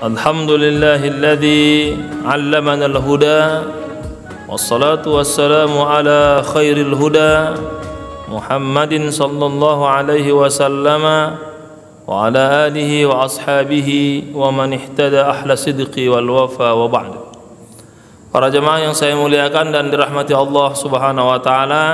Alhamdulillahilladzi 'allamana al-huda wassalatu wassalamu ala khairil huda Muhammadin sallallahu alaihi wasallama wa ala alihi wa ashabihi wa man ihtada ahla sidqi wal wafa wa ba'd. Para jemaah yang saya muliakan dan dirahmati Allah Subhanahu wa taala,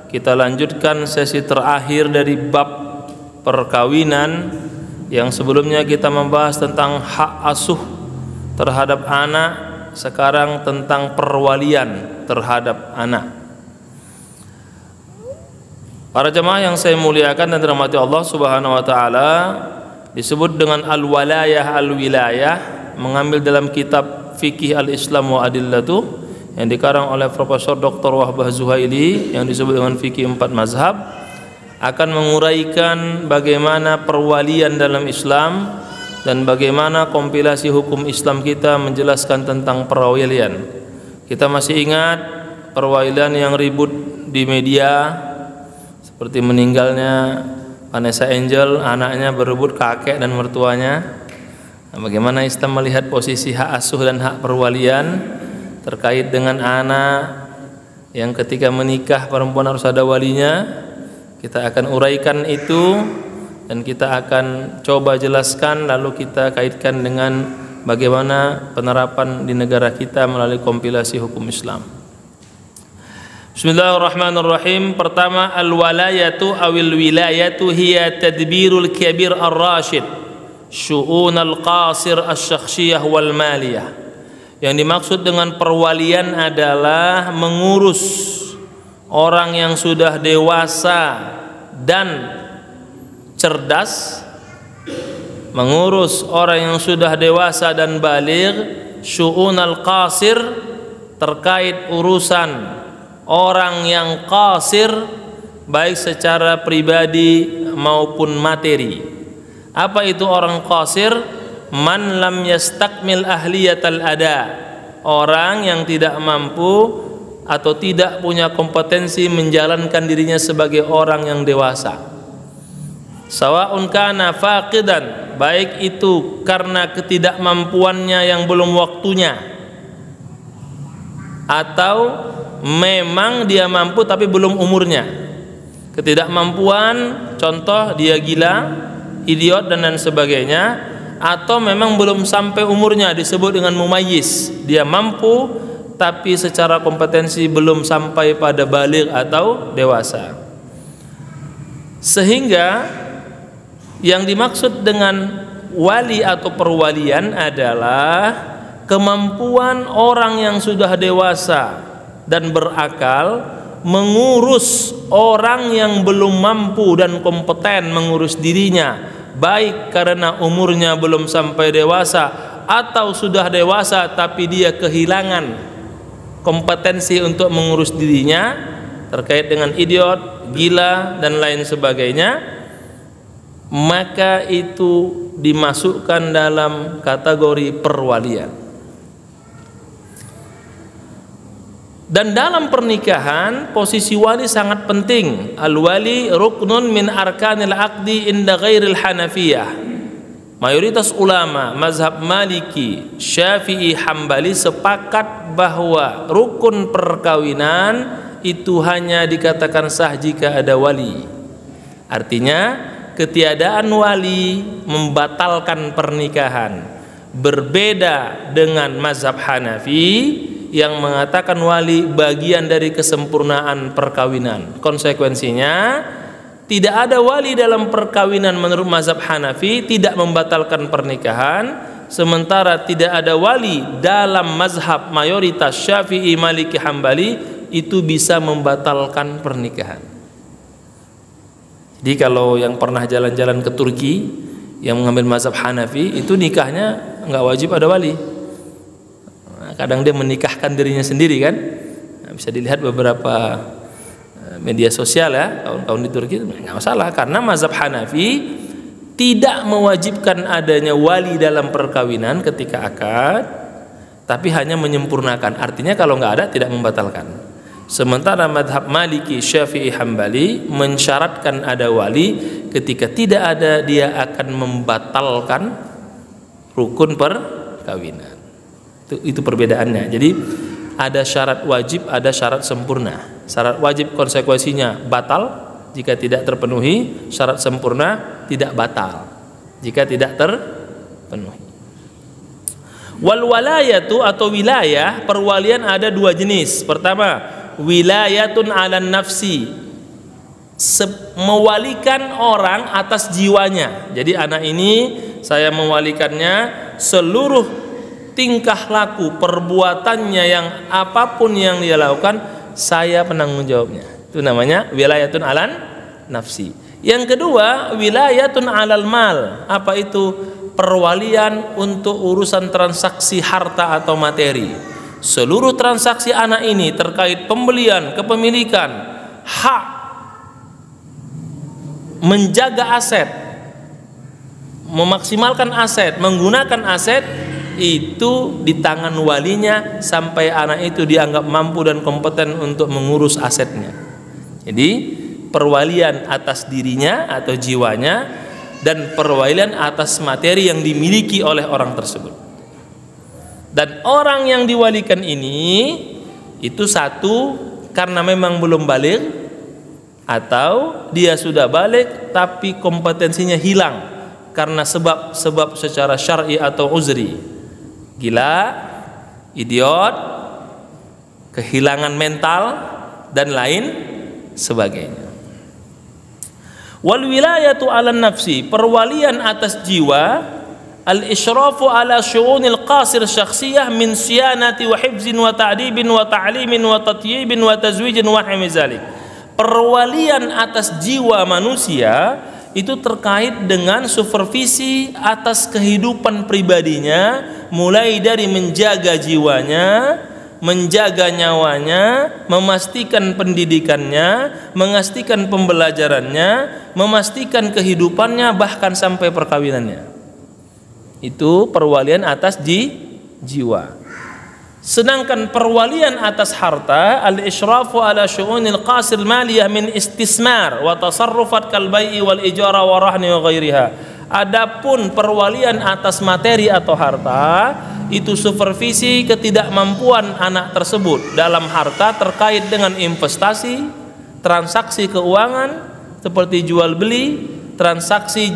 kita lanjutkan sesi terakhir dari bab perkawinan. Yang sebelumnya kita membahas tentang hak asuh terhadap anak, sekarang tentang perwalian terhadap anak. Para jemaah yang saya muliakan dan dirahmati Allah Subhanahu wa taala, disebut dengan al-walayah al-wilayah, mengambil dalam kitab Fikih al-Islam wa Adillatu yang dikarang oleh Profesor Dr. Wahbah Zuhaili yang disebut dengan Fikih 4 Mazhab, akan menguraikan bagaimana perwalian dalam Islam dan bagaimana kompilasi hukum Islam kita menjelaskan tentang perwalian. Kita masih ingat perwalian yang ribut di media, seperti meninggalnya Vanessa Angel, anaknya berebut kakek dan mertuanya. Nah, bagaimana Islam melihat posisi hak asuh dan hak perwalian terkait dengan anak yang ketika menikah perempuan harus ada walinya. Kita akan uraikan itu dan kita akan coba jelaskan, lalu kita kaitkan dengan bagaimana penerapan di negara kita melalui kompilasi hukum Islam. Bismillahirrahmanirrahim. Pertama, al-walayatu awil wilayatu hiya tadbirul kabir ar-rashid syu'unal qasir asy-syakhsiyah wal maliyah. Yang dimaksud dengan perwalian adalah mengurus orang yang sudah dewasa dan cerdas, mengurus orang yang sudah dewasa dan baligh, syu'unal qasir, terkait urusan orang yang qasir baik secara pribadi maupun materi. Apa itu orang qasir? Man lam yastakmil ahliyatal ada, orang yang tidak mampu atau tidak punya kompetensi menjalankan dirinya sebagai orang yang dewasa. Sawa'un kana faqidan, baik itu karena ketidakmampuannya yang belum waktunya, atau memang dia mampu tapi belum umurnya. Ketidakmampuan, contoh dia gila, idiot dan lain sebagainya, atau memang belum sampai umurnya, disebut dengan mumayyiz. Dia mampu tapi secara kompetensi belum sampai pada baligh atau dewasa. Sehingga yang dimaksud dengan wali atau perwalian adalah kemampuan orang yang sudah dewasa dan berakal mengurus orang yang belum mampu dan kompeten mengurus dirinya, baik karena umurnya belum sampai dewasa atau sudah dewasa tapi dia kehilangan kompetensi untuk mengurus dirinya, terkait dengan idiot, gila dan lain sebagainya, maka itu dimasukkan dalam kategori perwalian. Dan dalam pernikahan posisi wali sangat penting. Al-wali ruknun min arkanil aqdi inda ghairil hanafiyah. Mayoritas ulama mazhab Maliki, Syafi'i, Hambali sepakat bahwa rukun perkawinan itu hanya dikatakan sah jika ada wali. Artinya ketiadaan wali membatalkan pernikahan. Berbeda dengan mazhab Hanafi yang mengatakan wali bagian dari kesempurnaan perkawinan. Konsekuensinya tidak ada wali dalam perkawinan menurut mazhab Hanafi tidak membatalkan pernikahan, sementara tidak ada wali dalam mazhab mayoritas Syafi'i, Maliki, Hambali itu bisa membatalkan pernikahan. Jadi kalau yang pernah jalan-jalan ke Turki yang mengambil mazhab Hanafi itu nikahnya nggak wajib ada wali. Kadang dia menikahkan dirinya sendiri kan, bisa dilihat beberapa media sosial ya, kawan-kawan di Turki, nggak masalah karena mazhab Hanafi tidak mewajibkan adanya wali dalam perkawinan ketika akad, tapi hanya menyempurnakan. Artinya kalau nggak ada tidak membatalkan. Sementara mazhab Maliki, Syafi'i, Hambali mensyaratkan ada wali, ketika tidak ada dia akan membatalkan rukun perkawinan. Itu perbedaannya. Jadi ada syarat wajib, ada syarat sempurna. Syarat wajib konsekuensinya batal jika tidak terpenuhi, syarat sempurna tidak batal jika tidak terpenuhi. Wal walayatu atau wilayah, perwalian ada dua jenis. Pertama, wilayatun 'alan nafsi, mewalikan orang atas jiwanya. Jadi anak ini saya mewalikannya seluruh tingkah laku perbuatannya, yang apapun yang dia lakukan saya penanggung jawabnya. Itu namanya wilayatun 'alan nafsi. Yang kedua, wilayatun 'alal mal. Apa itu? Perwalian untuk urusan transaksi harta atau materi. Seluruh transaksi anak ini terkait pembelian, kepemilikan, hak, menjaga aset, memaksimalkan aset, menggunakan aset, itu di tangan walinya sampai anak itu dianggap mampu dan kompeten untuk mengurus asetnya. Jadi perwalian atas dirinya atau jiwanya, dan perwalian atas materi yang dimiliki oleh orang tersebut. Dan orang yang diwalikan ini itu satu, karena memang belum balik, atau dia sudah balik tapi kompetensinya hilang karena sebab secara syar'i atau uzri, gila, idiot, kehilangan mental dan lain sebagainya. Wal wilayatu 'alan nafsi, perwalian atas jiwa, al isyrafu ala syu'unil qasir syakhsiyah min siyanati wa hifzin wa ta'dibin wa ta'limin wa tatyibin wa tazwijin wa hamizalik. Perwalian atas jiwa manusia itu terkait dengan supervisi atas kehidupan pribadinya, mulai dari menjaga jiwanya, menjaga nyawanya, memastikan pendidikannya, memastikan pembelajarannya, memastikan kehidupannya, bahkan sampai perkawinannya. Itu perwalian atas jiwa. Sedangkan perwalian atas harta, al-isyrafu ala syu'unil qasir maliyah min istismar wa tasarrufat kal bai'i wal ijara wa rahni wa ghairiha. Adapun perwalian atas materi atau harta, itu supervisi ketidakmampuan anak tersebut dalam harta terkait dengan investasi, transaksi keuangan seperti jual beli, transaksi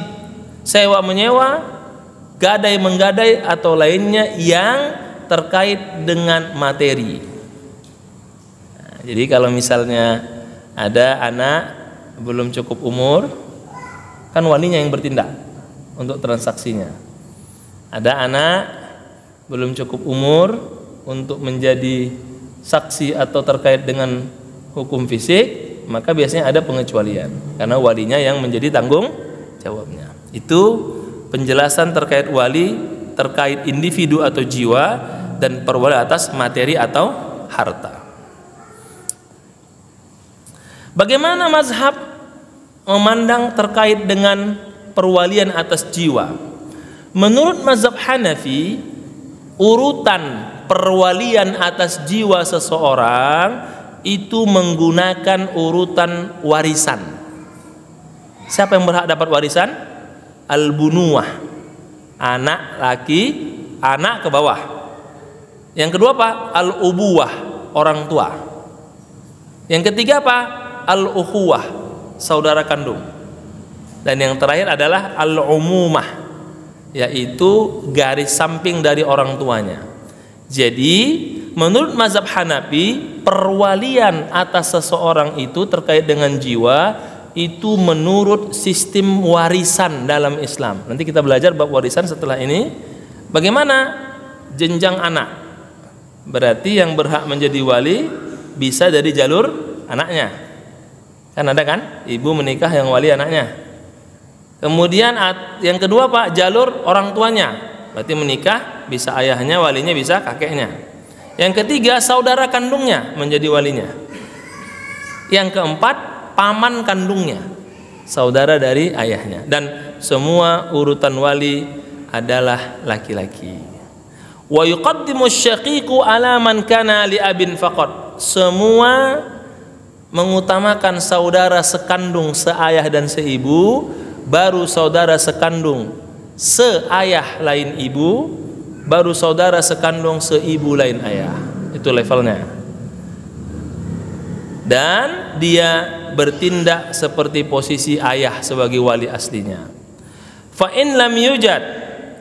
sewa menyewa, gadai menggadai atau lainnya yang terkait dengan materi. Nah, jadi kalau misalnya ada anak belum cukup umur, kan walinya yang bertindak untuk transaksinya. Ada anak belum cukup umur untuk menjadi saksi atau terkait dengan hukum fisik, maka biasanya ada pengecualian karena walinya yang menjadi tanggung jawabnya. Itu penjelasan terkait wali, terkait individu atau jiwa, dan perwalian atas materi atau harta. Bagaimana mazhab memandang terkait dengan perwalian atas jiwa? Menurut mazhab Hanafi, urutan perwalian atas jiwa seseorang itu menggunakan urutan warisan. Siapa yang berhak dapat warisan? Al-bunuwah, anak laki, anak ke bawah. Yang kedua apa? Al-ubuwah, orang tua. Yang ketiga apa? Al-ukhuwah, saudara kandung. Dan yang terakhir adalah al-umumah, yaitu garis samping dari orang tuanya. Jadi menurut mazhab Hanafi, perwalian atas seseorang itu terkait dengan jiwa itu menurut sistem warisan dalam Islam. Nanti kita belajar bab warisan setelah ini. Bagaimana jenjang anak? Berarti yang berhak menjadi wali bisa dari jalur anaknya. Kan ada kan? Ibu menikah yang wali anaknya. Kemudian yang kedua Pak, jalur orang tuanya. Berarti menikah bisa ayahnya, walinya bisa kakeknya. Yang ketiga, saudara kandungnya menjadi walinya. Yang keempat, paman kandungnya, saudara dari ayahnya. Dan semua urutan wali adalah laki-laki. Wa yuqaddimu syaqiqu ala man kana li abin faqat. Semua mengutamakan saudara sekandung, seayah dan seibu, baru saudara sekandung seayah lain ibu, baru saudara sekandung seibu lain ayah. Itu levelnya. Dan dia bertindak seperti posisi ayah sebagai wali aslinya. Fa in lam yujad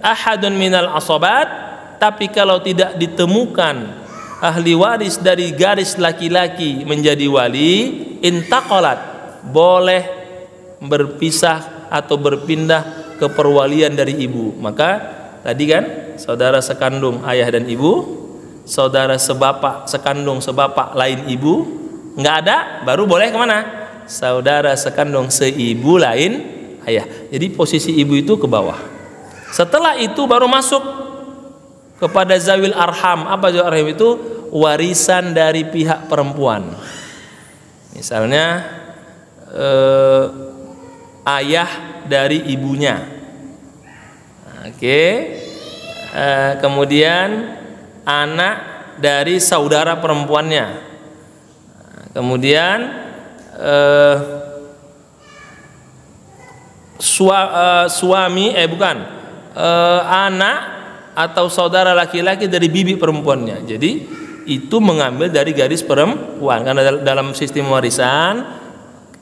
ahadun minal asabat, tapi kalau tidak ditemukan ahli waris dari garis laki-laki menjadi wali, intaqalat, boleh berpisah atau berpindah ke perwalian dari ibu. Maka tadi kan saudara sekandung ayah dan ibu, saudara sebapak sekandung sebapak lain ibu, nggak ada, baru boleh kemana? Saudara sekandung seibu lain ayah. Jadi posisi ibu itu ke bawah. Setelah itu baru masuk kepada zawil arham. Apa zawil arham itu? Warisan dari pihak perempuan. Misalnya ayah dari ibunya. Oke. Kemudian anak dari saudara perempuannya. Kemudian anak atau saudara laki-laki dari bibi perempuannya. Jadi itu mengambil dari garis perempuan, karena dalam sistem warisan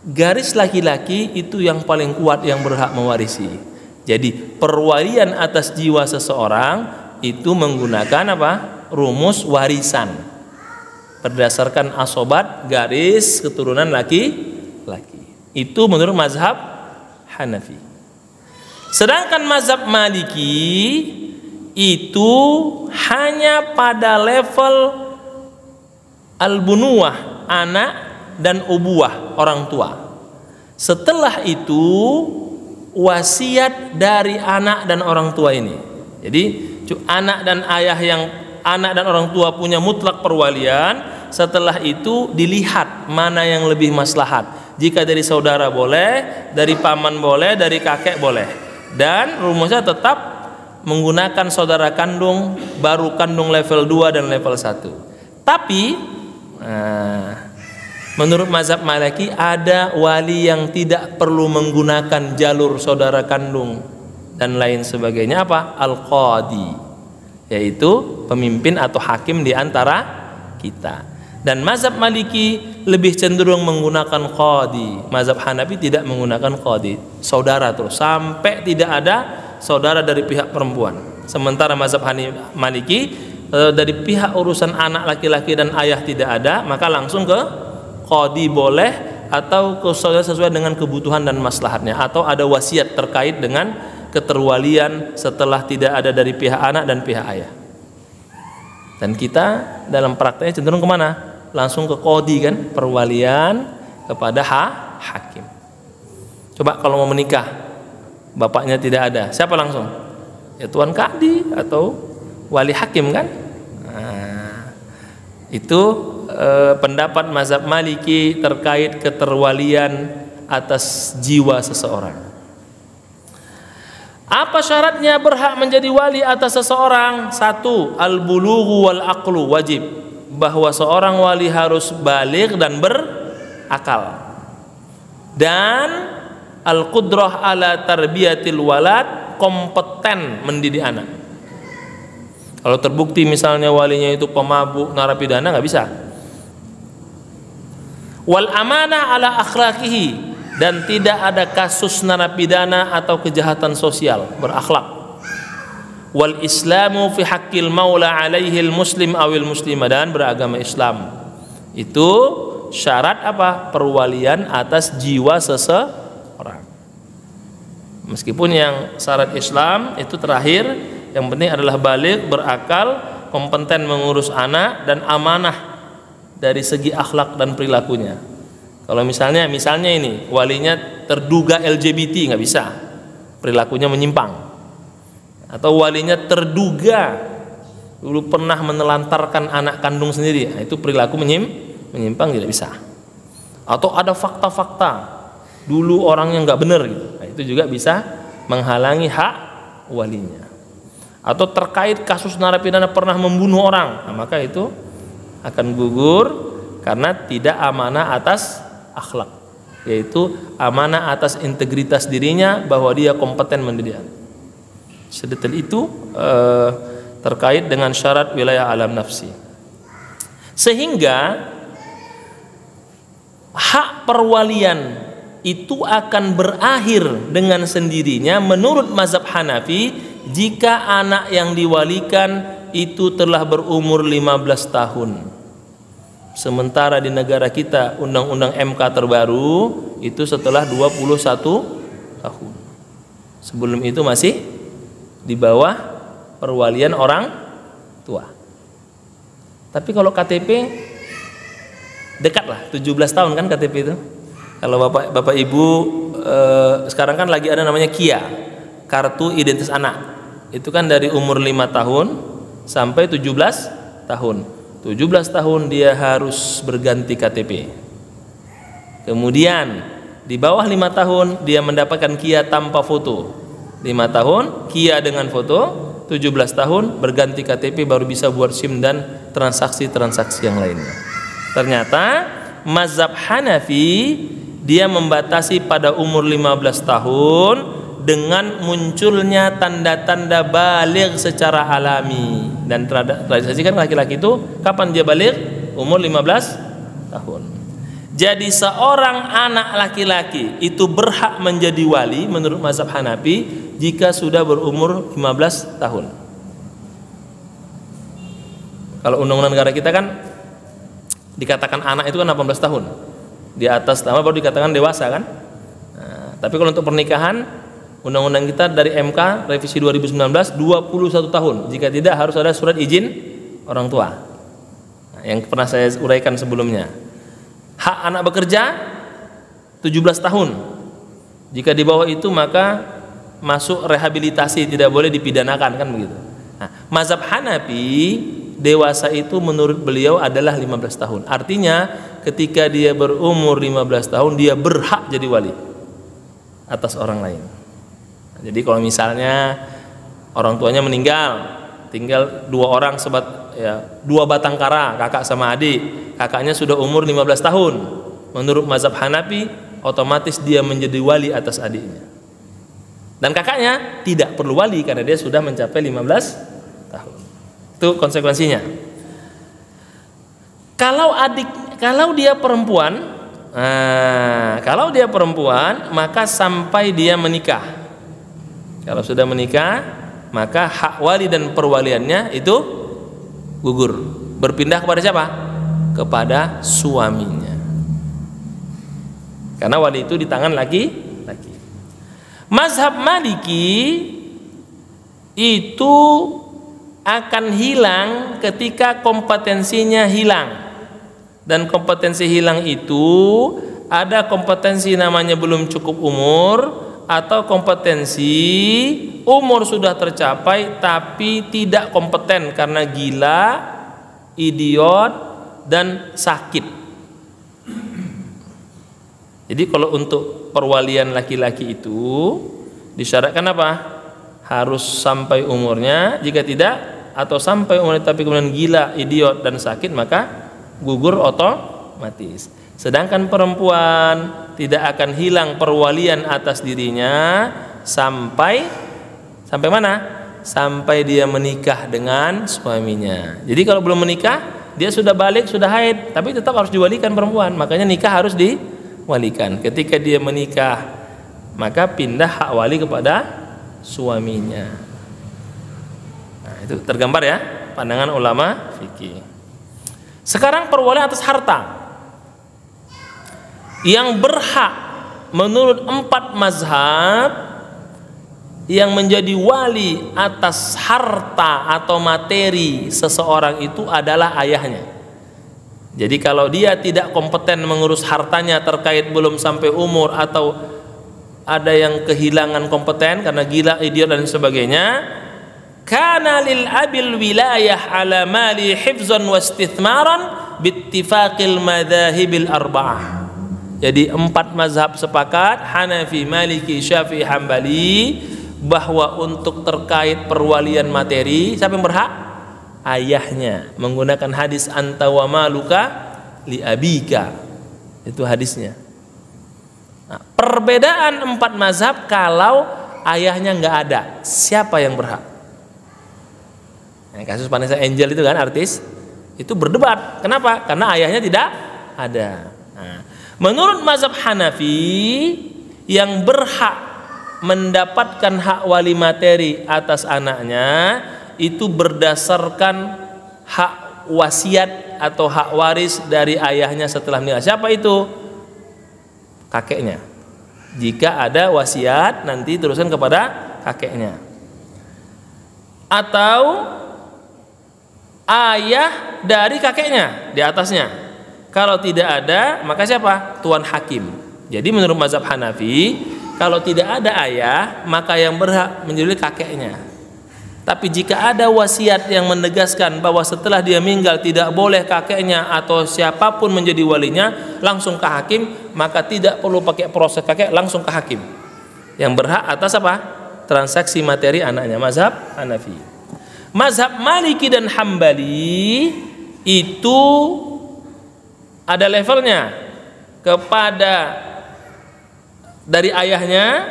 garis laki-laki itu yang paling kuat yang berhak mewarisi. Jadi perwalian atas jiwa seseorang itu menggunakan apa? Rumus warisan berdasarkan asobat garis keturunan laki-laki. Itu menurut mazhab Hanafi. Sedangkan mazhab Maliki itu hanya pada level al-bunuwah, anak dan ubuwah, orang tua. Setelah itu wasiat dari anak dan orang tua ini. Jadi anak dan ayah yang anak dan orang tua punya mutlak perwalian. Setelah itu dilihat mana yang lebih maslahat. Jika dari saudara boleh, dari paman boleh, dari kakek boleh. Dan rumusnya tetap menggunakan saudara kandung, baru kandung level 2 dan level 1. Tapi menurut mazhab Maliki ada wali yang tidak perlu menggunakan jalur saudara kandung dan lain sebagainya. Apa? Al-Qadi, yaitu pemimpin atau hakim di antara kita. Dan mazhab Maliki lebih cenderung menggunakan qadi. Mazhab Hanafi tidak menggunakan qadi, saudara terus sampai tidak ada saudara dari pihak perempuan. Sementara mazhab Maliki dari pihak urusan anak laki-laki dan ayah tidak ada, maka langsung ke qadi boleh, atau sesuai dengan kebutuhan dan maslahatnya, atau ada wasiat terkait dengan keterwalian setelah tidak ada dari pihak anak dan pihak ayah. Dan kita dalam prakteknya cenderung kemana? Langsung ke qadi kan, perwalian kepada hakim. Coba kalau mau menikah, bapaknya tidak ada, siapa langsung? Ya tuan qadi atau wali hakim kan? Nah, itu pendapat mazhab Maliki terkait keterwalian atas jiwa seseorang. Apa syaratnya berhak menjadi wali atas seseorang? 1. Al-bulughu wal aqlu, wajib bahwa seorang wali harus baligh dan berakal, dan al-qudrah ala tarbiyatil walad, kompeten mendidik anak. Kalau terbukti misalnya walinya itu pemabuk, narapidana, nggak bisa. Wal amanah ala akhlaqihi, dan tidak ada kasus narapidana atau kejahatan sosial, berakhlak. Wal islamu fi haqqil maula alaihil muslim awil muslimah, dan beragama Islam. Itu syarat apa? Perwalian atas jiwa seseorang. Meskipun yang syarat Islam itu terakhir, yang penting adalah baligh, berakal, kompeten mengurus anak, dan amanah dari segi akhlak dan perilakunya. Kalau misalnya ini walinya terduga LGBT, nggak bisa, perilakunya menyimpang. Atau walinya terduga dulu pernah menelantarkan anak kandung sendiri, nah, itu perilaku menyimpang, tidak bisa. Atau ada fakta-fakta dulu orangnya nggak benar gitu, nah, itu juga bisa menghalangi hak walinya. Atau terkait kasus narapidana pernah membunuh orang, nah, maka itu akan gugur karena tidak amanah atas akhlak, yaitu amanah atas integritas dirinya bahwa dia kompeten mendidik. Sedetail itu terkait dengan syarat wilayah alam nafsi. Sehingga hak perwalian itu akan berakhir dengan sendirinya menurut mazhab Hanafi jika anak yang diwalikan itu telah berumur 15 tahun. Sementara di negara kita undang-undang MK terbaru itu setelah 21 tahun. Sebelum itu masih di bawah perwalian orang tua. Tapi kalau KTP dekat lah, 17 tahun kan KTP itu. Kalau bapak ibu sekarang kan lagi ada namanya KIA, kartu identitas anak. Itu kan dari umur 5 tahun sampai 17 tahun. 17 tahun dia harus berganti KTP. Kemudian di bawah 5 tahun dia mendapatkan KIA tanpa foto. 5 tahun KIA dengan foto, 17 tahun berganti KTP baru bisa buat SIM dan transaksi-transaksi yang lainnya. Ternyata mazhab Hanafi dia membatasi pada umur 15 tahun dengan munculnya tanda-tanda baligh secara alami. Dan tradisi kan laki-laki itu kapan dia baligh? Umur 15 tahun. Jadi seorang anak laki-laki itu berhak menjadi wali menurut mazhab Hanafi jika sudah berumur 15 tahun. Kalau undang-undang negara kita kan dikatakan anak itu kan 18 tahun. Di atas nama baru dikatakan dewasa kan. Nah, tapi kalau untuk pernikahan undang-undang kita dari MK revisi 2019 21 tahun. Jika tidak harus ada surat izin orang tua. Nah, yang pernah saya uraikan sebelumnya. Hak anak bekerja 17 tahun. Jika di bawah itu maka masuk rehabilitasi, tidak boleh dipidanakan kan begitu. Nah, mazhab Hanafi dewasa itu menurut beliau adalah 15 tahun. Artinya ketika dia berumur 15 tahun dia berhak jadi wali atas orang lain. Jadi kalau misalnya orang tuanya meninggal, tinggal 2 orang dua batang kara, kakak sama adik. Kakaknya sudah umur 15 tahun. Menurut mazhab Hanafi otomatis dia menjadi wali atas adiknya. Dan kakaknya tidak perlu wali karena dia sudah mencapai 15 tahun. Itu konsekuensinya. Kalau dia perempuan, maka sampai dia menikah. Kalau sudah menikah, maka hak wali dan perwaliannya itu gugur. Berpindah kepada siapa? Kepada suaminya. Karena wali itu di tangan laki-laki. Mazhab Maliki itu akan hilang ketika kompetensinya hilang. Dan kompetensi hilang itu ada kompetensi namanya belum cukup umur, atau kompetensi umur sudah tercapai tapi tidak kompeten karena gila, idiot, dan sakit. Jadi kalau untuk perwalian laki-laki itu disyaratkan apa? Harus sampai umurnya. Jika tidak atau sampai umurnya tapi kemudian gila, idiot, dan sakit, maka gugur otomatis. Sedangkan perempuan tidak akan hilang perwalian atas dirinya sampai mana? Sampai dia menikah dengan suaminya. Jadi kalau belum menikah, dia sudah balik, sudah haid, tapi tetap harus diwalikan perempuan. Makanya nikah harus diwalikan. Ketika dia menikah, maka pindah hak wali kepada suaminya. Nah, itu tergambar ya pandangan ulama fikih. Sekarang perwalian atas harta. Yang berhak menurut 4 mazhab yang menjadi wali atas harta atau materi seseorang itu adalah ayahnya. Jadi kalau dia tidak kompeten mengurus hartanya terkait belum sampai umur atau ada yang kehilangan kompeten karena gila, idiot, dan sebagainya, kana lil abil wilayah ala mali hifzan wa istithmaran bittifaqil madhahibil arba'ah. Jadi 4 mazhab sepakat, Hanafi, Maliki, Syafi'i, Hambali, bahwa untuk terkait perwalian materi siapa yang berhak? Ayahnya, menggunakan hadis anta wa maluka li abika. Itu hadisnya. Nah, perbedaan 4 mazhab kalau ayahnya nggak ada, siapa yang berhak? Nah, kasus Vanessa Angel itu kan artis itu berdebat. Kenapa? Karena ayahnya tidak ada. Nah, menurut mazhab Hanafi, yang berhak mendapatkan hak wali materi atas anaknya itu berdasarkan hak wasiat atau hak waris dari ayahnya setelah meninggal. Siapa itu? Kakeknya. Jika ada wasiat nanti teruskan kepada kakeknya. Atau ayah dari kakeknya di atasnya. Kalau tidak ada, maka siapa? Tuan hakim. Jadi menurut mazhab Hanafi, kalau tidak ada ayah, maka yang berhak menjadi kakeknya. Tapi jika ada wasiat yang menegaskan bahwa setelah dia meninggal tidak boleh kakeknya atau siapapun menjadi walinya, langsung ke hakim, maka tidak perlu pakai proses kakek, langsung ke hakim. Yang berhak atas apa? Transaksi materi anaknya. Mazhab Hanafi. Mazhab Maliki dan Hambali itu ada levelnya, kepada dari ayahnya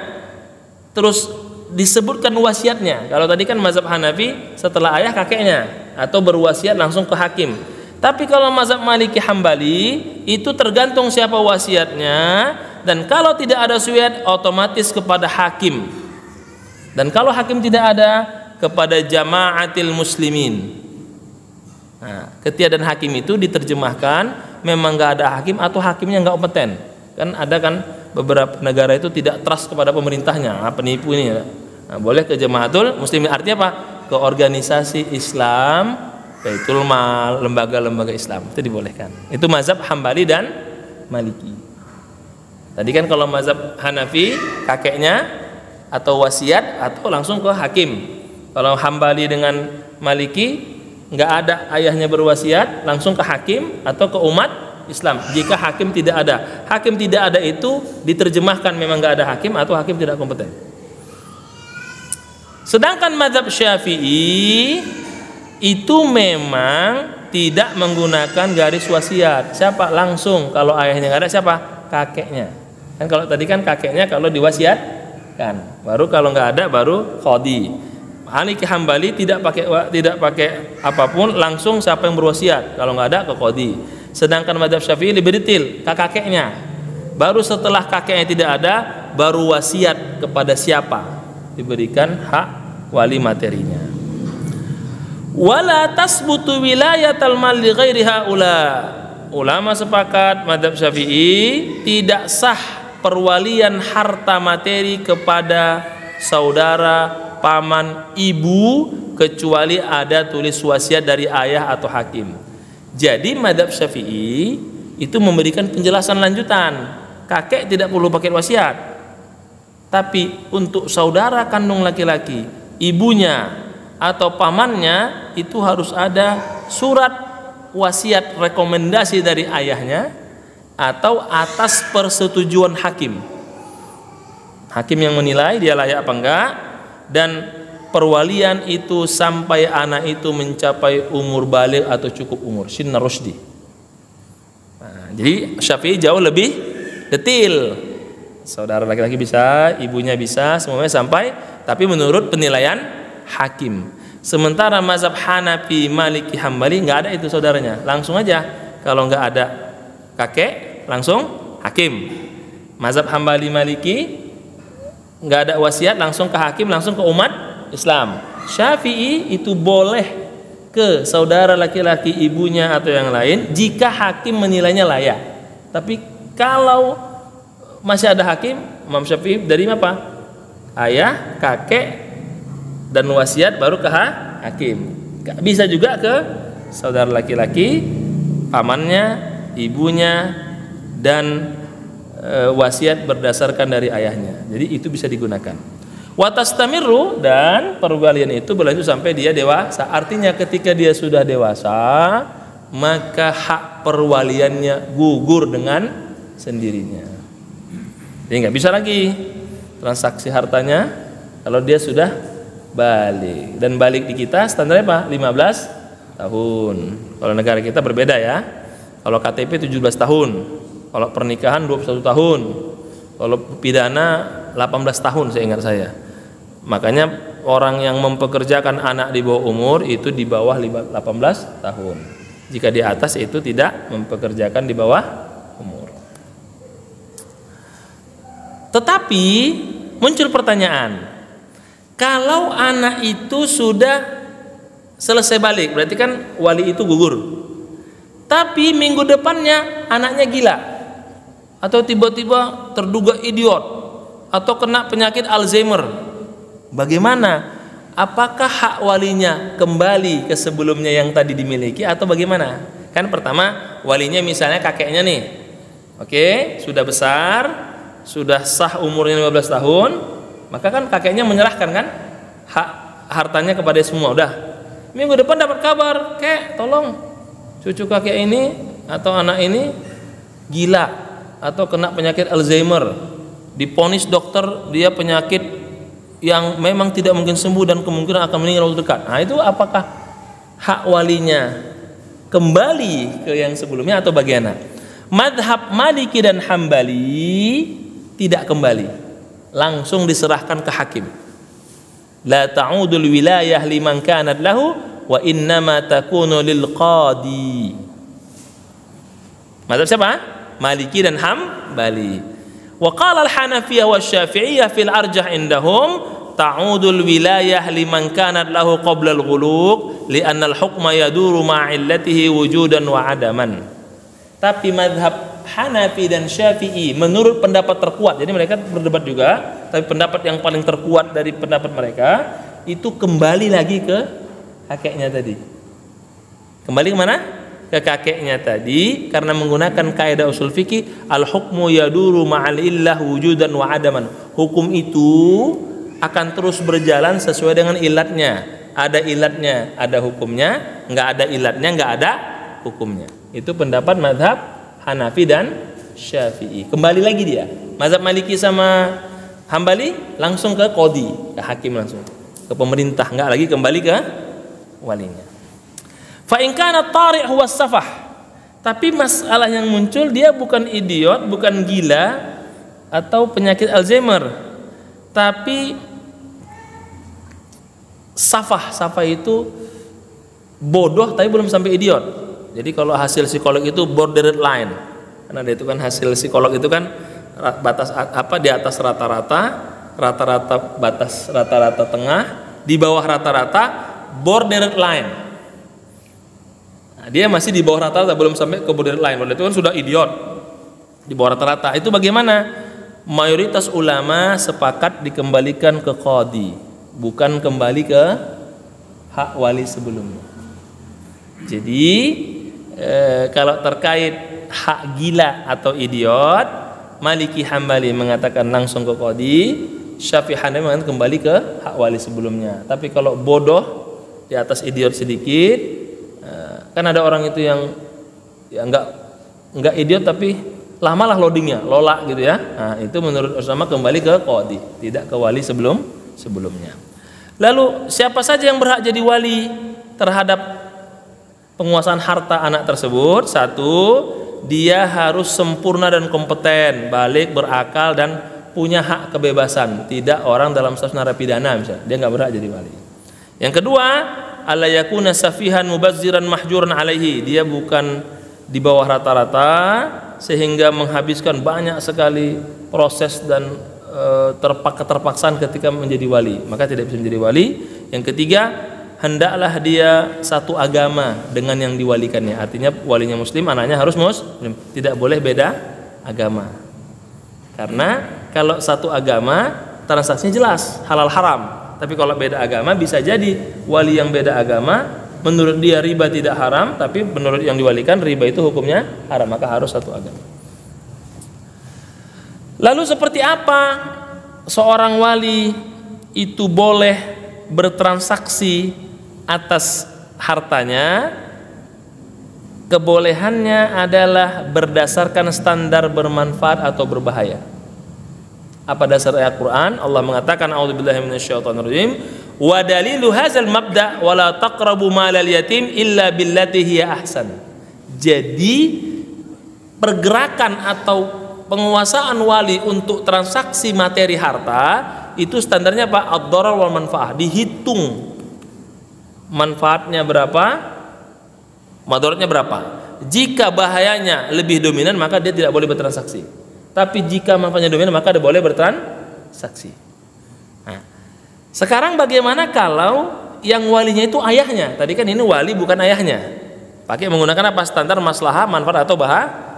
terus disebutkan wasiatnya. Kalau tadi kan mazhab Hanafi setelah ayah kakeknya atau berwasiat langsung ke hakim. Tapi kalau mazhab Maliki Hambali itu tergantung siapa wasiatnya, dan kalau tidak ada wasiat otomatis kepada hakim. Dan kalau hakim tidak ada, kepada jamaatil muslimin. Nah, ketiadaan hakim itu diterjemahkan memang nggak ada hakim atau hakimnya nggak kompeten. Kan ada kan beberapa negara itu tidak trust kepada pemerintahnya, penipu ini. Nah, boleh ke jamaatul muslimin, artinya apa? Ke organisasi Islam, Baitul Mal, lembaga-lembaga Islam itu dibolehkan. Itu mazhab Hambali dan Maliki. Tadi kan kalau mazhab Hanafi kakeknya atau wasiat atau langsung ke hakim. Kalau Hambali dengan Maliki nggak ada ayahnya berwasiat, langsung ke hakim atau ke umat Islam. Jika hakim tidak ada, hakim tidak ada itu diterjemahkan memang nggak ada hakim atau hakim tidak kompeten. Sedangkan mazhab Syafi'i itu memang tidak menggunakan garis wasiat. Siapa? Langsung. Kalau ayahnya nggak ada, siapa? Kakeknya. Kan kalau tadi kan kakeknya kalau diwasiatkan, baru kalau nggak ada baru qadhi. Maliki Hambali tidak pakai apapun, langsung siapa yang berwasiat. Kalau nggak ada ke qadhi. Sedangkan mazhab Syafi'i lebih detail, ke kakeknya. Baru setelah kakeknya tidak ada, baru wasiat kepada siapa diberikan hak wali materinya. Wala tasbutu wilayatal mal li ghairi haula. Ulama sepakat mazhab Syafi'i tidak sah perwalian harta materi kepada saudara, paman, ibu kecuali ada tulis wasiat dari ayah atau hakim. Jadi mazhab Syafi'i itu memberikan penjelasan lanjutan. Kakek tidak perlu pakai wasiat. Tapi untuk saudara kandung laki-laki, ibunya atau pamannya itu harus ada surat wasiat rekomendasi dari ayahnya atau atas persetujuan hakim. Hakim yang menilai dia layak apa enggak, dan perwalian itu sampai anak itu mencapai umur baligh atau cukup umur, sinna rusdi. Nah, jadi Syafi'i jauh lebih detail. Saudara laki-laki bisa, ibunya bisa, semuanya sampai, tapi menurut penilaian hakim. Sementara mazhab Hanafi, Maliki, Hambali nggak ada itu saudaranya, langsung aja. Kalau nggak ada kakek, langsung hakim. Mazhab Hambali, Maliki nggak ada wasiat, langsung ke hakim, langsung ke umat Islam. Syafi'i itu boleh ke saudara laki-laki, ibunya atau yang lain jika hakim menilainya layak. Tapi kalau masih ada hakim, Imam Syafi'i dari apa? Ayah, kakek, dan wasiat baru ke hakim. Bisa juga ke saudara laki-laki, pamannya, ibunya, dan wasiat berdasarkan dari ayahnya. Jadi itu bisa digunakan. Watastamiru, dan perwalian itu berlanjut sampai dia dewasa. Artinya ketika dia sudah dewasa, maka hak perwaliannya gugur dengan sendirinya. Jadi nggak bisa lagi transaksi hartanya kalau dia sudah balik. Dan balik di kita standarnya apa? 15 tahun. Kalau negara kita berbeda ya. Kalau KTP 17 tahun. Kalau pernikahan 21 tahun. Kalau pidana 18 tahun saya ingat saya. Makanya orang yang mempekerjakan anak di bawah umur itu di bawah 18 tahun. Jika di atas itu tidak mempekerjakan di bawah umur. Tetapi muncul pertanyaan, kalau anak itu sudah selesai balik, berarti kan wali itu gugur. Tapi minggu depannya anaknya gila, atau tiba-tiba terduga idiot, atau kena penyakit Alzheimer. Bagaimana? Apakah hak walinya kembali ke sebelumnya yang tadi dimiliki atau bagaimana? Kan pertama walinya misalnya kakeknya nih, oke, sudah besar, sudah sah umurnya 15 tahun, maka kan kakeknya menyerahkan kan hak hartanya kepada semua. Udah, minggu depan dapat kabar, kek tolong cucu kakek ini atau anak ini gila atau kena penyakit Alzheimer, diponis dokter dia penyakit yang memang tidak mungkin sembuh dan kemungkinan akan meninggal waktu dekat. Nah itu apakah hak walinya kembali ke yang sebelumnya atau bagaimana? Madhab Maliki dan Hambali tidak kembali, langsung diserahkan ke hakim. La ta'udul wilayah liman kanat lahu wa innama takunu lil qadi. Madhab siapa? Maliki dan Hambali. Wa qala al-Hanafiyah wa Syafi'iyah fil arjah indahum ta'udul wilayah liman kanat lahu qabla al-ghuluq li'anna al-hukma yaduru ma'illatihi wujudan wa adaman. Tapi madhab Hanafi dan Syafi'i menurut pendapat terkuat, jadi mereka berdebat juga, tapi pendapat yang paling terkuat dari pendapat mereka itu kembali lagi ke kakeknya tadi. Kembali ke mana? Ke kakeknya tadi, karena menggunakan kaidah usul fikih al-hukmu yaduru ma'al illah wujudan wa adaman. Hukum itu akan terus berjalan sesuai dengan ilatnya. Ada ilatnya, ada hukumnya, enggak ada ilatnya, enggak ada hukumnya. Itu pendapat mazhab Hanafi dan Syafi'i. Kembali lagi dia. Mazhab Maliki sama Hambali langsung ke qadi, ke hakim langsung. Ke pemerintah, enggak lagi kembali ke walinya. Fa in kana tari' huwa safah. Tapi masalah yang muncul dia bukan idiot, bukan gila atau penyakit Alzheimer. Tapi safah. Safah itu bodoh tapi belum sampai idiot. Jadi kalau hasil psikolog itu borderline. Karena itu kan hasil psikolog itu kan batas apa di atas rata-rata, rata-rata batas rata-rata tengah, di bawah rata-rata borderline. Nah, dia masih di bawah rata-rata, belum sampai ke borderline. Oleh itu kan sudah idiot, di bawah rata-rata. Itu bagaimana? Mayoritas ulama sepakat dikembalikan ke qadi, bukan kembali ke hak wali sebelumnya. Jadi kalau terkait hak gila atau idiot, Maliki Hambali mengatakan langsung ke qadi, Syafi'i Hanafi mengatakan kembali ke hak wali sebelumnya. Tapi kalau bodoh di atas idiot sedikit, kan ada orang itu yang ya enggak idiot tapi lamalah loadingnya, lola gitu ya. Nah, itu menurut ulama kembali ke qadi, tidak ke wali sebelumnya. Lalu siapa saja yang berhak jadi wali terhadap penguasaan harta anak tersebut? Satu, dia harus sempurna dan kompeten, balik, berakal dan punya hak kebebasan. Tidak orang dalam status narapidana misalnya, dia enggak berhak jadi wali. Yang kedua, alla yakuna safihan mubazziran mahjuran alaihi, dia bukan di bawah rata-rata sehingga menghabiskan banyak sekali proses dan keterpaksaan ketika menjadi wali, maka tidak bisa menjadi wali. Yang ketiga, hendaklah dia satu agama dengan yang diwalikannya, artinya walinya muslim, anaknya harus muslim, tidak boleh beda agama. Karena kalau satu agama transaksinya jelas halal haram. Tapi kalau beda agama bisa jadi wali yang beda agama menurut dia riba tidak haram, tapi menurut yang diwalikan riba itu hukumnya haram, maka harus satu agama. Lalu seperti apa seorang wali itu boleh bertransaksi atas hartanya? Kebolehannya adalah berdasarkan standar bermanfaat atau berbahaya. Apa dasar ayat Quran? Allah mengatakan a'udzubillahi minasyaitonirrajim wa dalilu hadzal mabda wala taqrabu malal yatim illa billati hiya ahsan. Jadi pergerakan atau penguasaan wali untuk transaksi materi harta itu standarnya apa? Ad-dharar wal manfaah, dihitung manfaatnya berapa, madaratnya berapa. Jika bahayanya lebih dominan maka dia tidak boleh bertransaksi. Tapi jika manfaatnya dominan maka dia boleh bertransaksi. Nah, sekarang bagaimana kalau yang walinya itu ayahnya? Tadi kan ini wali bukan ayahnya. Pakai menggunakan apa? Standar maslahah, manfaat atau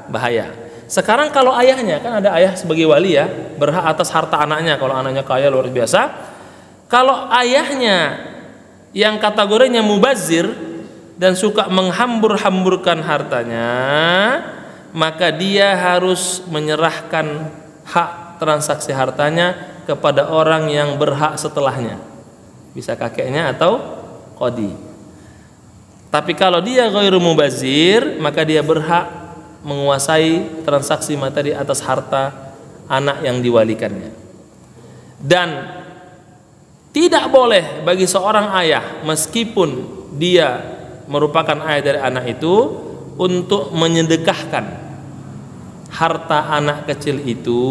bahaya. Sekarang kalau ayahnya, kan ada ayah sebagai wali ya, berhak atas harta anaknya kalau anaknya kaya luar biasa. Kalau ayahnya yang kategorinya mubazir dan suka menghambur-hamburkan hartanya, maka dia harus menyerahkan hak transaksi hartanya kepada orang yang berhak setelahnya, bisa kakeknya atau qadi. Tapi kalau dia ghairu mubazir, maka dia berhak menguasai transaksi materi atas harta anak yang diwalikannya. Dan tidak boleh bagi seorang ayah, meskipun dia merupakan ayah dari anak itu, untuk menyedekahkan harta anak kecil itu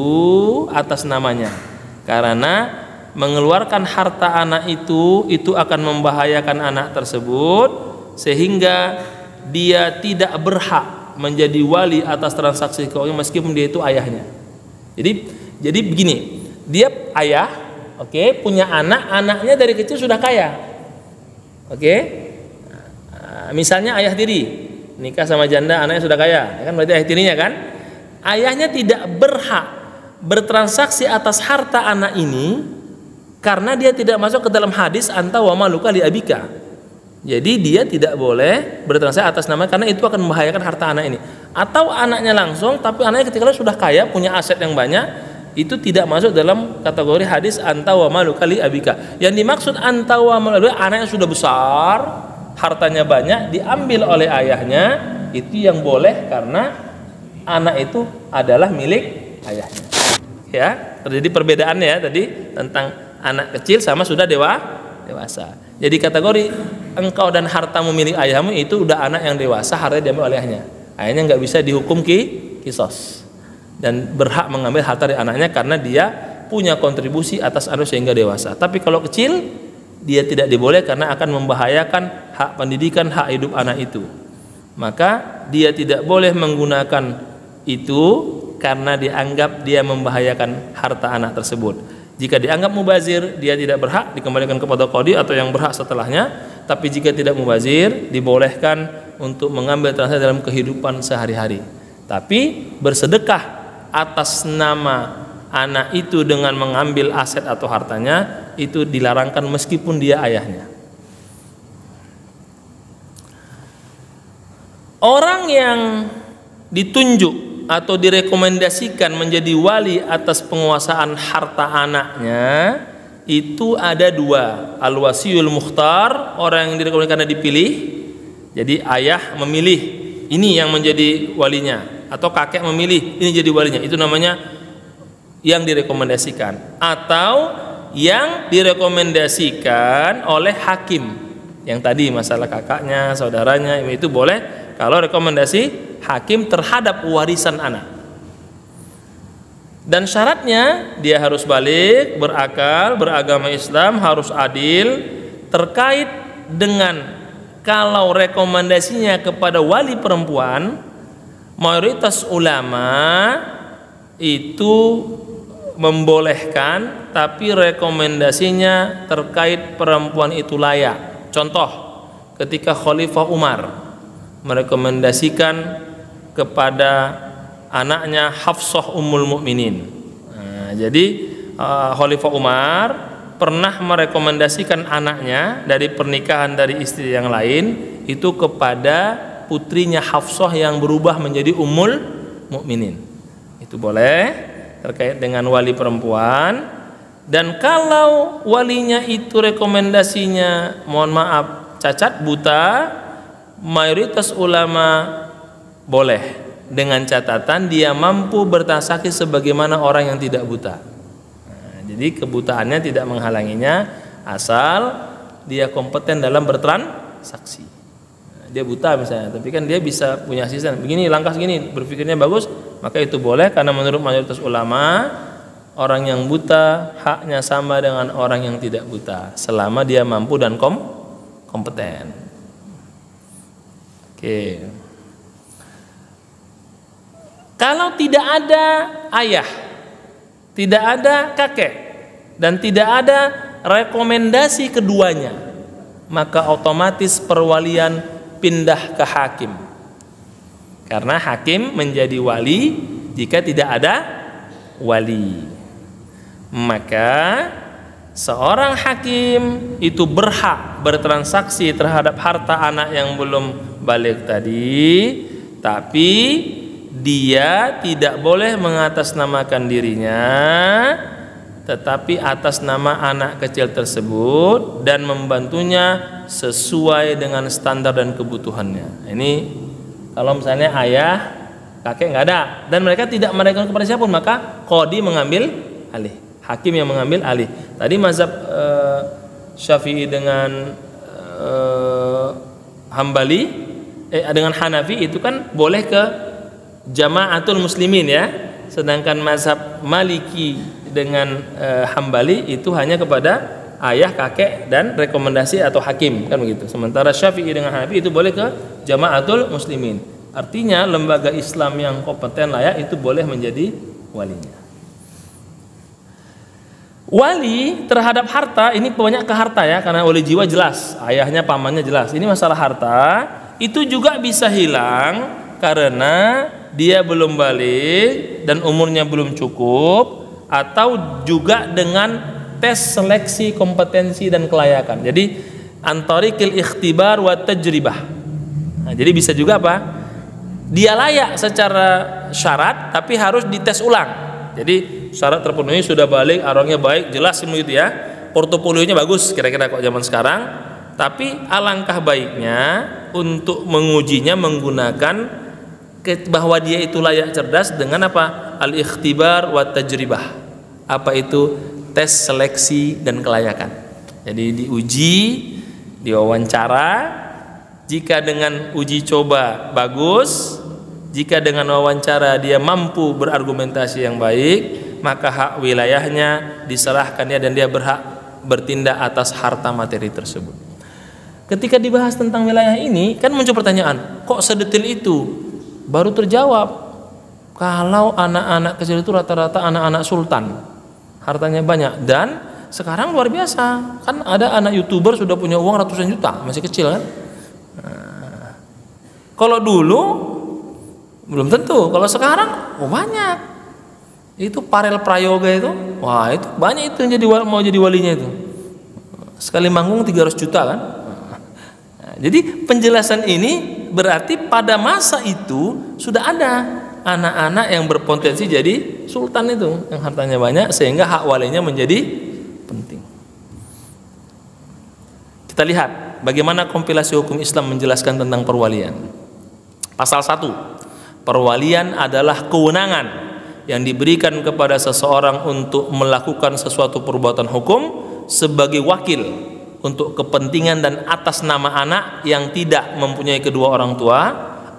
atas namanya, karena mengeluarkan harta anak itu akan membahayakan anak tersebut, sehingga dia tidak berhak menjadi wali atas transaksi keuangan meskipun dia itu ayahnya. Jadi begini, dia ayah, oke, punya anak, anaknya dari kecil sudah kaya, oke. Misalnya ayah tiri nikah sama janda, anaknya sudah kaya, kan berarti ayah tirinya kan. Ayahnya tidak berhak bertransaksi atas harta anak ini karena dia tidak masuk ke dalam hadis anta wa maluka li abika. Jadi dia tidak boleh bertransaksi atas nama, karena itu akan membahayakan harta anak ini. Atau anaknya langsung, tapi anaknya ketika sudah kaya, punya aset yang banyak, itu tidak masuk dalam kategori hadis anta wa maluka li abika. Yang dimaksud anta wa maluka, anaknya sudah besar, hartanya banyak, diambil oleh ayahnya, itu yang boleh karena anak itu adalah milik ayahnya. Ya, terjadi perbedaannya ya tadi tentang anak kecil sama sudah dewasa. Jadi kategori engkau dan hartamu milik ayahmu itu udah anak yang dewasa, hartanya diambil oleh ayahnya. Ayahnya nggak bisa dihukum kisos dan berhak mengambil harta dari anaknya karena dia punya kontribusi atas anak sehingga dewasa. Tapi kalau kecil dia tidak diboleh karena akan membahayakan hak pendidikan, hak hidup anak itu. Maka dia tidak boleh menggunakan itu karena dianggap dia membahayakan harta anak tersebut. Jika dianggap mubazir, dia tidak berhak dikembalikan kepada qadi atau yang berhak setelahnya. Tapi jika tidak mubazir, dibolehkan untuk mengambil transaksi dalam kehidupan sehari-hari. Tapi bersedekah atas nama anak itu dengan mengambil aset atau hartanya itu dilarangkan meskipun dia ayahnya. Orang yang ditunjuk atau direkomendasikan menjadi wali atas penguasaan harta anaknya itu ada dua. Al-wasiyul mukhtar, orang yang direkomendasikan karena dipilih. Jadi ayah memilih ini yang menjadi walinya, atau kakek memilih ini jadi walinya, itu namanya yang direkomendasikan. Atau yang direkomendasikan oleh hakim, yang tadi masalah kakaknya, saudaranya, itu boleh kalau rekomendasi hakim terhadap warisan anak. Dan syaratnya dia harus balik, berakal, beragama Islam, harus adil. Terkait dengan kalau rekomendasinya kepada wali perempuan, mayoritas ulama itu membolehkan, tapi rekomendasinya terkait perempuan itu layak. Contoh, ketika Khalifah Umar merekomendasikan kepada anaknya Hafsah Ummul Mukminin. Nah, jadi Khalifah Umar pernah merekomendasikan anaknya dari pernikahan dari istri yang lain itu kepada putrinya Hafsah yang berubah menjadi Ummul Mukminin. Itu boleh terkait dengan wali perempuan. Dan kalau walinya itu rekomendasinya mohon maaf cacat, buta, mayoritas ulama boleh dengan catatan dia mampu bertransaksi sebagaimana orang yang tidak buta. Nah, jadi kebutaannya tidak menghalanginya asal dia kompeten dalam bertransaksi. Nah, dia buta misalnya, tapi kan dia bisa punya asisten. Begini langkah segini, berpikirnya bagus, maka itu boleh karena menurut mayoritas ulama Orang yang buta haknya sama dengan orang yang tidak buta selama dia mampu dan kompeten. Oke. Kalau tidak ada ayah, tidak ada kakek, dan tidak ada rekomendasi keduanya, maka otomatis perwalian pindah ke hakim. Karena hakim menjadi wali jika tidak ada wali. Maka seorang hakim itu berhak bertransaksi terhadap harta anak yang belum balik tadi, tapi dia tidak boleh mengatasnamakan dirinya, tetapi atas nama anak kecil tersebut dan membantunya sesuai dengan standar dan kebutuhannya. Ini kalau misalnya ayah, kakek nggak ada dan mereka tidak mereka kepada siapapun, maka qadhi mengambil alih, hakim yang mengambil alih. Tadi mazhab Syafi'i dengan Hambali dengan Hanafi itu kan boleh ke jamaatul muslimin ya, sedangkan mazhab Maliki dengan Hambali itu hanya kepada ayah, kakek dan rekomendasi atau hakim kan begitu. Sementara Syafi'i dengan Hanafi itu boleh ke jamaatul muslimin. Artinya lembaga Islam yang kompeten layak itu boleh menjadi walinya. Wali terhadap harta ini banyak ke harta ya, karena wali jiwa jelas, ayahnya pamannya jelas. Ini masalah harta itu juga bisa hilang karena dia belum balik dan umurnya belum cukup, atau juga dengan tes seleksi kompetensi dan kelayakan. Jadi antarikil ikhtibar wa tajribah. Nah, jadi bisa juga apa? Dia layak secara syarat tapi harus dites ulang. Jadi syarat terpenuhi, sudah balik, orangnya baik, jelas begitu ya. Portofolionya bagus kira-kira kok zaman sekarang. Tapi alangkah baiknya untuk mengujinya menggunakan bahwa dia itu layak cerdas dengan apa? Al-ikhtibar wa tajribah. Apa itu? Tes seleksi dan kelayakan. Jadi diuji, diwawancara. Jika dengan uji coba bagus, jika dengan wawancara dia mampu berargumentasi yang baik, maka hak wilayahnya diserahkan dia dan dia berhak bertindak atas harta materi tersebut. Ketika dibahas tentang wilayah ini, kan muncul pertanyaan, kok sedetil itu? Baru terjawab, kalau anak-anak kecil itu rata-rata anak-anak sultan, hartanya banyak. Dan sekarang luar biasa, kan ada anak YouTuber sudah punya uang ratusan juta, masih kecil kan. Nah, kalau dulu belum tentu, kalau sekarang banyak. Itu Parel Prayoga itu, wah itu banyak itu yang mau jadi walinya itu. Sekali manggung 300 juta kan. Nah, jadi penjelasan ini berarti pada masa itu sudah ada anak-anak yang berpotensi jadi sultan itu, yang hartanya banyak sehingga hak walinya menjadi penting. Kita lihat bagaimana kompilasi hukum Islam menjelaskan tentang perwalian. Pasal 1, perwalian adalah kewenangan yang diberikan kepada seseorang untuk melakukan sesuatu perbuatan hukum sebagai wakil untuk kepentingan dan atas nama anak yang tidak mempunyai kedua orang tua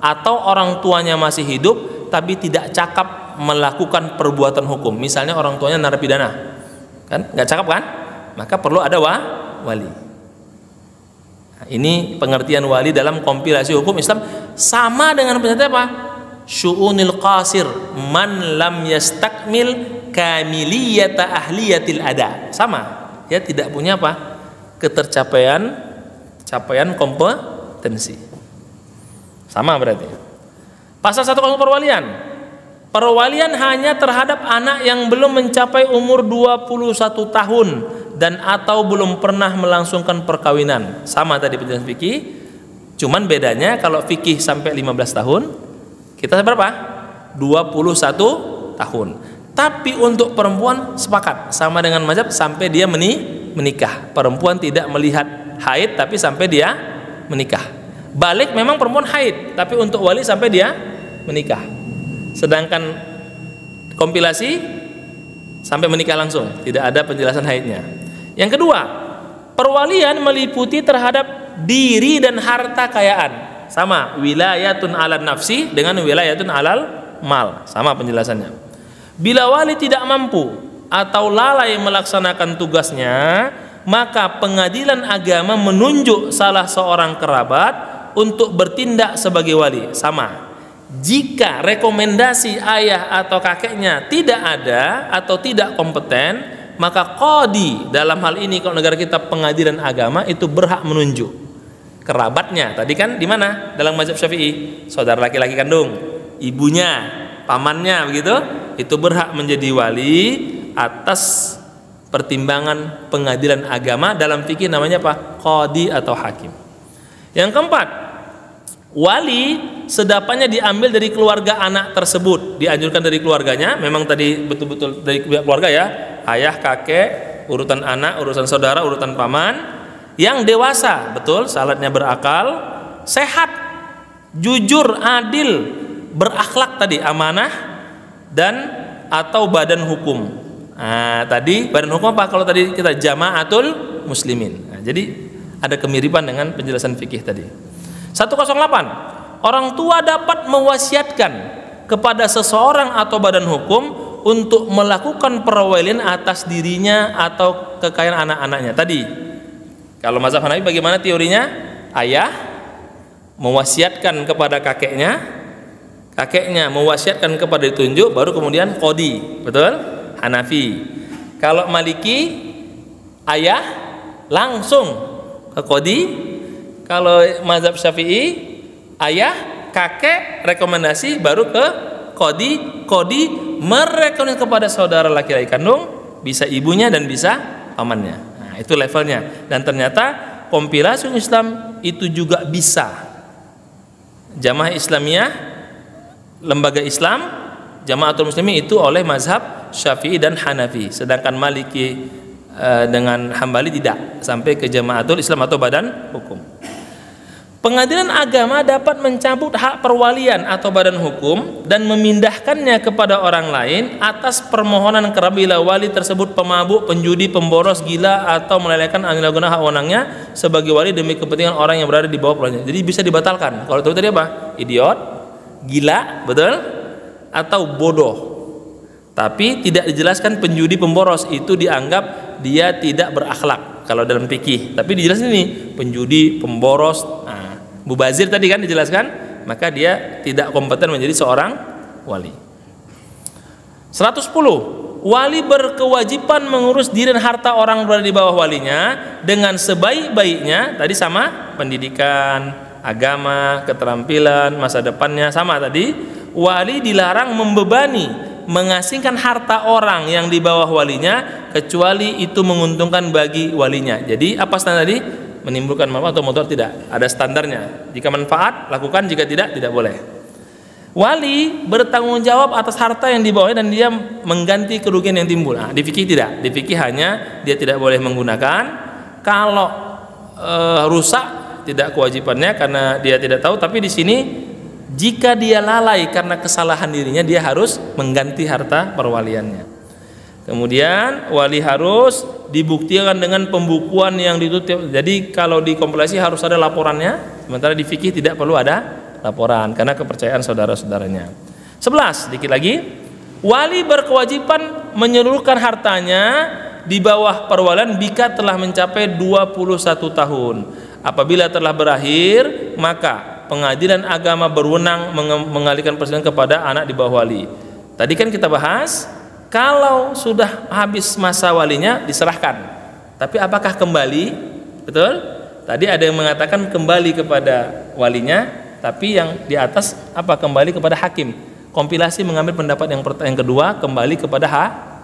atau orang tuanya masih hidup tapi tidak cakap melakukan perbuatan hukum. Misalnya orang tuanya narapidana, kan nggak cakap kan? Maka perlu ada wali. Nah, ini pengertian wali dalam kompilasi hukum Islam, sama dengan pengertian apa? Syu'unil qasir man lam yastakmil kamiliyata ahliyatil ada. Sama, ya tidak punya apa? Capaian kompetensi. Sama berarti. Pasal 1 Kasus perwalian. Perwalian hanya terhadap anak yang belum mencapai umur 21 tahun dan atau belum pernah melangsungkan perkawinan. Sama tadi penjelasan fikih. Cuman bedanya kalau fikih sampai 15 tahun, kita berapa? 21 tahun. Tapi untuk perempuan sepakat sama dengan mazhab sampai dia menikah. Perempuan tidak melihat haid tapi sampai dia menikah. Balik memang perempuan haid, tapi untuk wali sampai dia menikah. Sedangkan kompilasi sampai menikah langsung, tidak ada penjelasan haidnya. Yang kedua, perwalian meliputi terhadap diri dan harta kekayaan. Sama, wilayatun alal nafsi dengan wilayatun alal mal. Sama penjelasannya. Bila wali tidak mampu atau lalai melaksanakan tugasnya, maka pengadilan agama menunjuk salah seorang kerabat untuk bertindak sebagai wali. Sama. Jika rekomendasi ayah atau kakeknya tidak ada atau tidak kompeten, maka qadi, dalam hal ini kalau negara kita pengadilan agama, itu berhak menunjuk kerabatnya. Tadi kan di mana? Dalam mazhab Syafi'i, saudara laki-laki kandung, ibunya, pamannya, begitu, itu berhak menjadi wali atas pertimbangan pengadilan agama. Dalam fikih namanya apa? Qadi atau hakim. Yang keempat, wali sedapannya diambil dari keluarga anak tersebut, dianjurkan dari keluarganya. Memang tadi betul-betul dari keluarga ya, ayah, kakek, urutan anak, urusan saudara, urutan paman. Yang dewasa, betul, syaratnya berakal, sehat, jujur, adil, berakhlak tadi, amanah, dan atau badan hukum. Nah, tadi badan hukum apa? Kalau tadi kita jamaatul muslimin. Nah, jadi ada kemiripan dengan penjelasan fikih tadi. 108. Orang tua dapat mewasiatkan kepada seseorang atau badan hukum untuk melakukan perwalian atas dirinya atau kekayaan anak-anaknya. Tadi kalau mazhab Hanafi bagaimana teorinya? Ayah mewasiatkan kepada kakeknya, kakeknya mewasiatkan kepada ditunjuk, baru kemudian qadi. Betul? Hanafi. Kalau Maliki, ayah langsung ke qadi. Kalau mazhab Syafi'i, ayah, kakek rekomendasi, baru ke qadi. Qadi merekomendasi kepada saudara laki-laki kandung, bisa ibunya dan bisa pamannya. Nah, itu levelnya. Dan ternyata kompilasi Islam itu juga bisa. Jamaah Islamiyah, lembaga Islam, Jamaatul Muslimin itu oleh mazhab Syafi'i dan Hanafi. Sedangkan Maliki dengan Hambali tidak, sampai ke Jamaatul Islam atau badan hukum. Pengadilan agama dapat mencabut hak perwalian atau badan hukum dan memindahkannya kepada orang lain atas permohonan kerabat bila wali tersebut pemabuk, penjudi, pemboros, gila, atau melelehkan menyalahgunakan hak wewenangnya sebagai wali demi kepentingan orang yang berada di bawah perwaliannya. Jadi bisa dibatalkan. Kalau itu tadi apa? Idiot, gila, betul? Atau bodoh. Tapi tidak dijelaskan penjudi, pemboros itu dianggap dia tidak berakhlak kalau dalam fikih. Tapi dijelaskan ini penjudi, pemboros, mubazir tadi kan dijelaskan, maka dia tidak kompeten menjadi seorang wali. 110. Wali berkewajiban mengurus diri dan harta orang berada di bawah walinya dengan sebaik-baiknya. Tadi sama, pendidikan, agama, keterampilan, masa depannya sama tadi. Wali dilarang membebani, mengasingkan harta orang yang di bawah walinya kecuali itu menguntungkan bagi walinya. Jadi apa standar tadi? Menimbulkan manfaat atau mudarat, tidak ada standarnya. Jika manfaat lakukan, jika tidak boleh. Wali bertanggung jawab atas harta yang dibawanya dan dia mengganti kerugian yang timbul. Nah, di fikih tidak. Di fikih hanya dia tidak boleh menggunakan. Kalau rusak tidak kewajibannya karena dia tidak tahu. Tapi di sini jika dia lalai karena kesalahan dirinya, dia harus mengganti harta perwaliannya. Kemudian wali harus dibuktikan dengan pembukuan yang ditutup. Jadi kalau dikompilasi harus ada laporannya, sementara di fikih tidak perlu ada laporan karena kepercayaan saudara-saudaranya. 11, sedikit lagi. Wali berkewajiban menyeluruhkan hartanya di bawah perwalian jika telah mencapai 21 tahun. Apabila telah berakhir, maka pengadilan agama berwenang mengalihkan persidangan kepada anak di bawah wali. Tadi kan kita bahas, kalau sudah habis masa walinya diserahkan. Tapi apakah kembali? Betul? Tadi ada yang mengatakan kembali kepada walinya, tapi yang di atas apa? Kembali kepada hakim. Kompilasi mengambil pendapat yang kedua, kembali kepada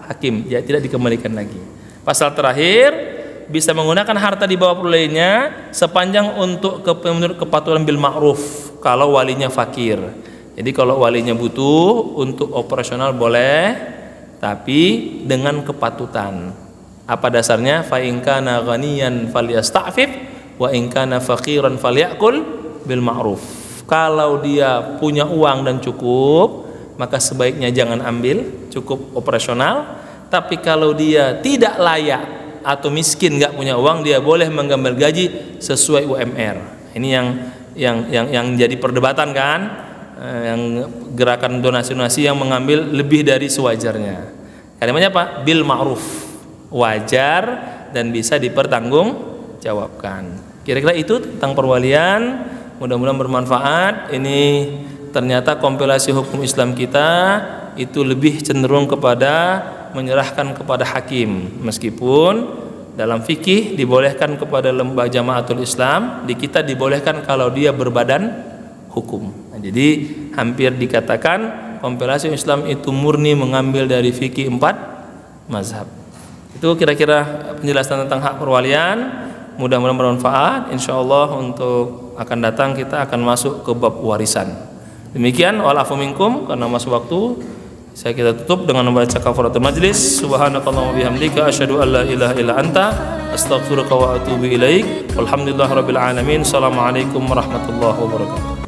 hakim, ya, tidak dikembalikan lagi. Pasal terakhir, bisa menggunakan harta di bawah perwaliannya sepanjang untuk menurut kepatuhan bil ma'ruf kalau walinya fakir. Jadi kalau walinya butuh untuk operasional boleh, tapi dengan kepatutan. Apa dasarnya? Fa in kana ghaniyan falyasta'fif wa in kana faqiran falyakul bil ma'ruf. Kalau dia punya uang dan cukup, maka sebaiknya jangan ambil, cukup operasional. Tapi kalau dia tidak layak atau miskin, nggak punya uang, dia boleh mengambil gaji sesuai UMR. Ini yang jadi perdebatan kan, yang gerakan donasi-donasi yang mengambil lebih dari sewajarnya. Kalimatnya apa? Bil ma'ruf, wajar dan bisa dipertanggungjawabkan. Kira-kira itu tentang perwalian. Mudah-mudahan bermanfaat. Ini ternyata kompilasi hukum Islam kita itu lebih cenderung kepada menyerahkan kepada hakim, meskipun dalam fikih dibolehkan kepada lembaga jamaatul Islam, di kita dibolehkan kalau dia berbadan hukum. Nah, jadi hampir dikatakan kompilasi Islam itu murni mengambil dari fikih 4 mazhab. Itu kira-kira penjelasan tentang hak perwalian. Mudah-mudahan bermanfaat. Insyaallah untuk akan datang kita akan masuk ke bab warisan. Demikian, wa'alafu minkum, karena masuk waktu saya kita tutup dengan membaca kafaratul majlis. Subhanakallahumma bihamdika asyhadu an la ilaha illa anta astaghfiruka wa atubu ilaik. Walhamdulillahirabbil alamin. Assalamualaikum warahmatullahi wabarakatuh.